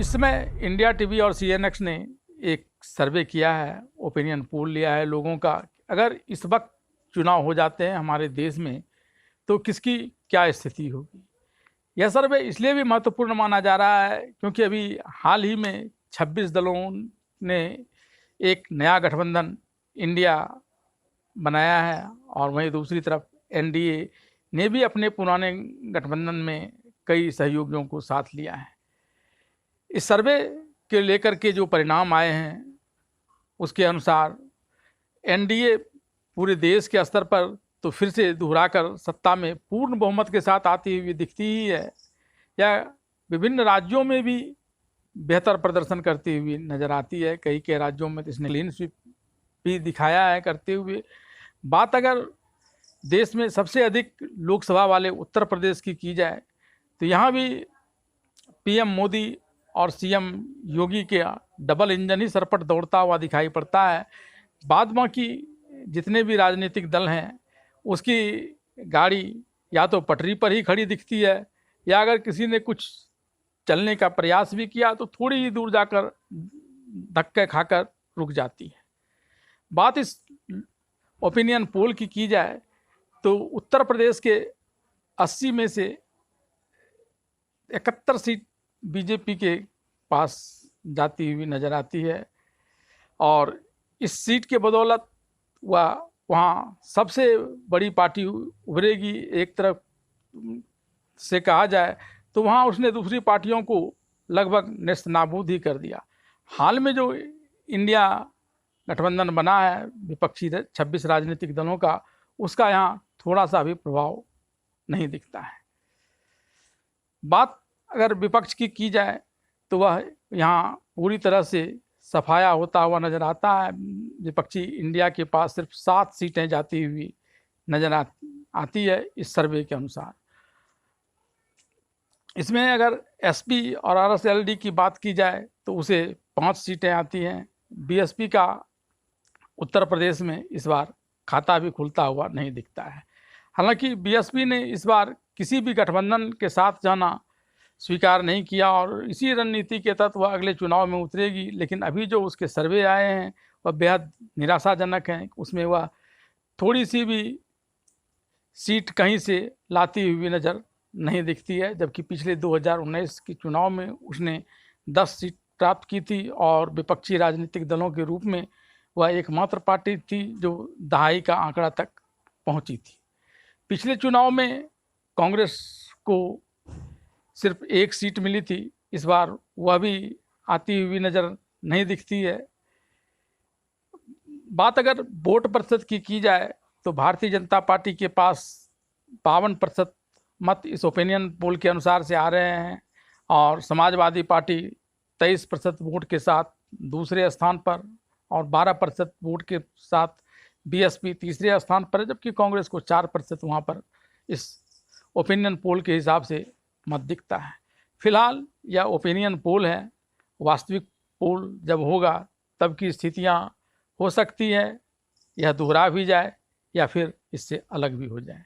इस समय India TV और सीएनएक्स ने एक सर्वे किया है, ओपिनियन पोल लिया है लोगों का। अगर इस वक्त चुनाव हो जाते हैं हमारे देश में तो किसकी क्या स्थिति होगी। यह सर्वे इसलिए भी महत्वपूर्ण माना जा रहा है क्योंकि अभी हाल ही में 26 दलों ने एक नया गठबंधन इंडिया बनाया है और वहीं दूसरी तरफ एनडीए ने भी अपने पुराने गठबंधन में कई सहयोगियों को साथ लिया है। इस सर्वे के लेकर के जो परिणाम आए हैं उसके अनुसार एनडीए पूरे देश के स्तर पर तो फिर से दोहराकर सत्ता में पूर्ण बहुमत के साथ आती हुई दिखती ही है, या विभिन्न राज्यों में भी बेहतर प्रदर्शन करती हुई नजर आती है। कई के राज्यों में इसने क्लीन स्वीप भी दिखाया है करते हुए। बात अगर देश में सबसे अधिक लोकसभा वाले उत्तर प्रदेश की जाए तो यहाँ भी पीएम मोदी और सीएम योगी के डबल इंजन ही सर पर दौड़ता हुआ दिखाई पड़ता है। बाद बाकी जितने भी राजनीतिक दल हैं उसकी गाड़ी या तो पटरी पर ही खड़ी दिखती है, या अगर किसी ने कुछ चलने का प्रयास भी किया तो थोड़ी ही दूर जाकर धक्के खाकर रुक जाती है। बात इस ओपिनियन पोल की जाए तो उत्तर प्रदेश के 80 में से 71 सीट बीजेपी के पास जाती हुई नजर आती है, और इस सीट के बदौलत वह वहाँ सबसे बड़ी पार्टी उभरेगी। एक तरफ से कहा जाए तो वहाँ उसने दूसरी पार्टियों को लगभग नेस्त नाबूद ही कर दिया। हाल में जो इंडिया गठबंधन बना है विपक्षी 26 राजनीतिक दलों का, उसका यहाँ थोड़ा सा भी प्रभाव नहीं दिखता है। बात अगर विपक्ष की जाए तो वह यहाँ पूरी तरह से सफाया होता हुआ नजर आता है। विपक्षी इंडिया के पास सिर्फ 7 सीटें जाती हुई नजर आती है इस सर्वे के अनुसार। इसमें अगर एसपी और आरएसएलडी की बात की जाए तो उसे 5 सीटें आती हैं। बीएसपी का उत्तर प्रदेश में इस बार खाता भी खुलता हुआ नहीं दिखता है। हालांकि बीएसपी ने इस बार किसी भी गठबंधन के साथ जाना स्वीकार नहीं किया और इसी रणनीति के तहत वह अगले चुनाव में उतरेगी, लेकिन अभी जो उसके सर्वे आए हैं वह बेहद निराशाजनक हैं। उसमें वह थोड़ी सी भी सीट कहीं से लाती हुई नज़र नहीं दिखती है, जबकि पिछले 2019 के चुनाव में उसने 10 सीट प्राप्त की थी और विपक्षी राजनीतिक दलों के रूप में वह एकमात्र पार्टी थी जो दहाई का आंकड़ा तक पहुंची थी। पिछले चुनाव में कांग्रेस को सिर्फ 1 सीट मिली थी, इस बार वह भी आती हुई नज़र नहीं दिखती है। बात अगर वोट प्रतिशत की जाए तो भारतीय जनता पार्टी के पास 52% मत इस ओपिनियन पोल के अनुसार से आ रहे हैं, और समाजवादी पार्टी 23% वोट के साथ दूसरे स्थान पर और 12% वोट के साथ बीएसपी तीसरे स्थान पर है, जबकि कांग्रेस को 4% वहाँ पर इस ओपिनियन पोल के हिसाब से मत दिखता है। फिलहाल यह ओपिनियन पोल है, वास्तविक पोल जब होगा तब की स्थितियाँ हो सकती है यह दोहरा भी जाए या फिर इससे अलग भी हो जाए।